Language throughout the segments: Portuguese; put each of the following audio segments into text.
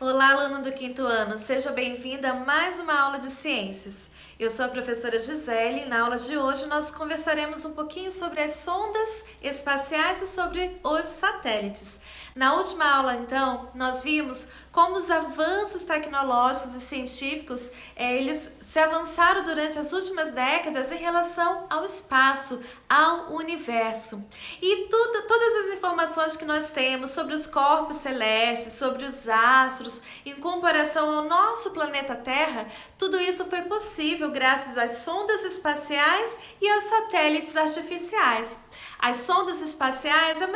Olá, aluno do quinto ano, seja bem-vinda a mais uma aula de ciências. Eu sou a professora Gisele e na aula de hoje nós conversaremos um pouquinho sobre as sondas espaciais e sobre os satélites. Na última aula, então, nós vimos como os avanços tecnológicos e científicos eles se avançaram durante as últimas décadas em relação ao espaço, ao universo. E todas as informações que nós temos sobre os corpos celestes, sobre os astros, em comparação ao nosso planeta Terra, tudo isso foi possível graças às sondas espaciais e aos satélites artificiais. As sondas espaciais é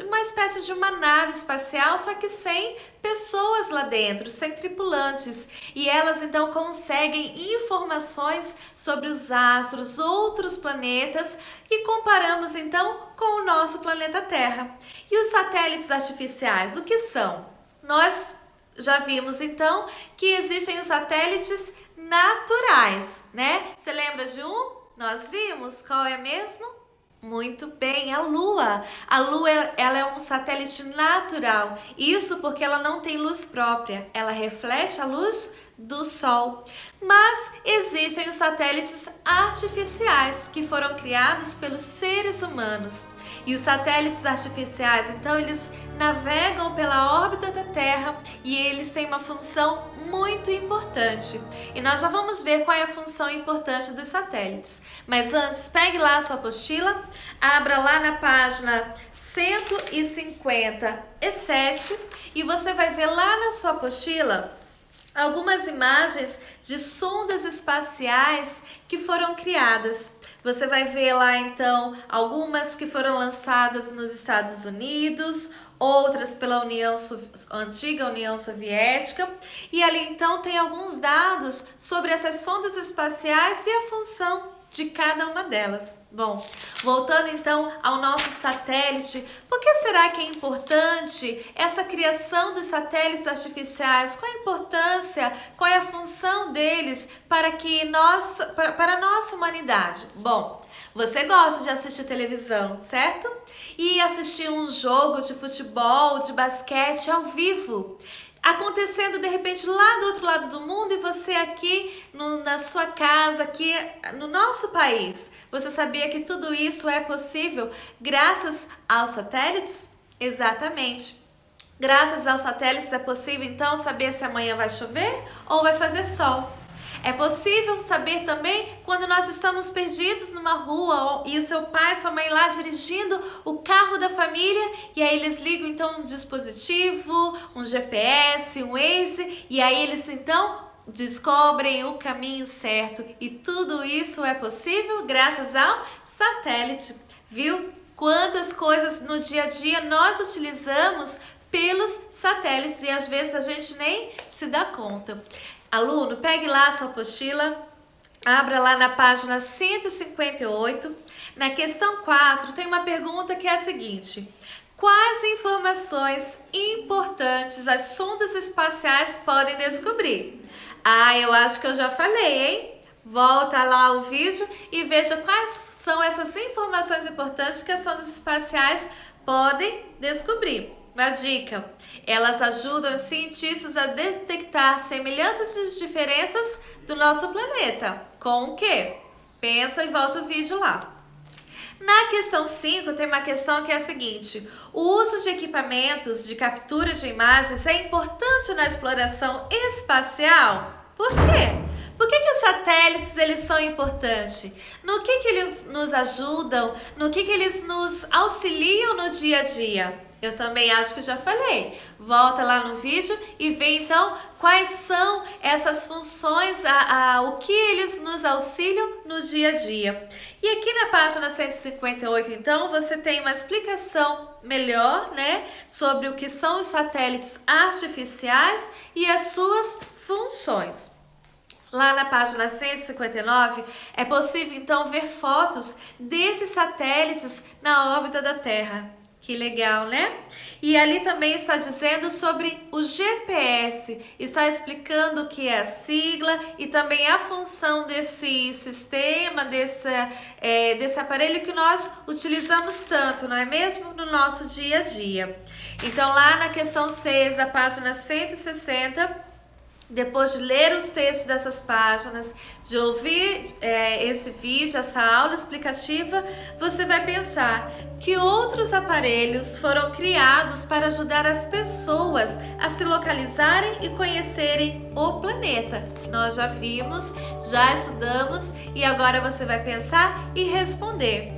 uma espécie de uma nave espacial, só que sem pessoas lá dentro, sem tripulantes. E elas então conseguem informações sobre os astros, outros planetas e comparamos então com o nosso planeta Terra. E os satélites artificiais, o que são? Nós já vimos então que existem os satélites naturais, né? Você lembra de um? Nós vimos, qual é mesmo? Muito bem, a Lua. A Lua ela é um satélite natural. Isso porque ela não tem luz própria. Ela reflete a luz do Sol. Mas existem os satélites artificiais que foram criados pelos seres humanos. E os satélites artificiais, então, eles navegam pela órbita da Terra e eles têm uma função muito importante. E nós já vamos ver qual é a função importante dos satélites. Mas antes, pegue lá a sua apostila, abra lá na página 157 e você vai ver lá na sua apostila algumas imagens de sondas espaciais que foram criadas. Você vai ver lá então algumas que foram lançadas nos Estados Unidos, outras pela antiga União Soviética, e ali então tem alguns dados sobre essas sondas espaciais e a função de cada uma delas. Bom, voltando então ao nosso satélite, por que será que é importante essa criação dos satélites artificiais? Qual a importância, qual é a função deles para a nossa humanidade? Bom, você gosta de assistir televisão, certo? E assistir um jogo de futebol, de basquete ao vivo, acontecendo de repente lá do outro lado do mundo e você aqui na sua casa, aqui no nosso país. Você sabia que tudo isso é possível graças aos satélites? Exatamente. Graças aos satélites é possível então saber se amanhã vai chover ou vai fazer sol. É possível saber também quando nós estamos perdidos numa rua e o seu pai e sua mãe lá dirigindo o carro da família e aí eles ligam então um dispositivo, um GPS, um Waze e aí eles então descobrem o caminho certo e tudo isso é possível graças ao satélite, viu? Quantas coisas no dia a dia nós utilizamos pelos satélites e às vezes a gente nem se dá conta. Aluno, pegue lá a sua apostila, abra lá na página 158. Na questão 4 tem uma pergunta que é a seguinte: quais informações importantes as sondas espaciais podem descobrir? Eu acho que eu já falei, hein? Volta lá o vídeo e veja quais são essas informações importantes que as sondas espaciais podem descobrir. Uma dica, elas ajudam os cientistas a detectar semelhanças e diferenças do nosso planeta. Com o quê? Pensa e volta o vídeo lá. Na questão 5 tem uma questão que é a seguinte: o uso de equipamentos de captura de imagens é importante na exploração espacial? Por quê? Por que os satélites eles são importantes? No que eles nos ajudam? No que eles nos auxiliam no dia a dia? Eu também acho que já falei. Volta lá no vídeo e vê então quais são essas funções, o que eles nos auxiliam no dia a dia. E aqui na página 158, então, você tem uma explicação melhor, né, sobre o que são os satélites artificiais e as suas funções. Lá na página 159, é possível então ver fotos desses satélites na órbita da Terra. Que legal, né? E ali também está dizendo sobre o GPS, está explicando o que é a sigla e também a função desse sistema, desse aparelho que nós utilizamos tanto, não é mesmo? No nosso dia a dia. Então, lá na questão 6 da página 160, depois de ler os textos dessas páginas, de ouvir esse vídeo, essa aula explicativa, você vai pensar que outros aparelhos foram criados para ajudar as pessoas a se localizarem e conhecerem o planeta. Nós já vimos, já estudamos e agora você vai pensar e responder.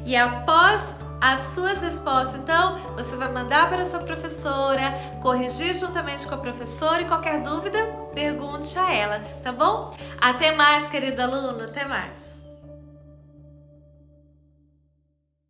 E após as suas respostas, então, você vai mandar para a sua professora, corrigir juntamente com a professora e qualquer dúvida, pergunte a ela, tá bom? Até mais, querido aluno, até mais!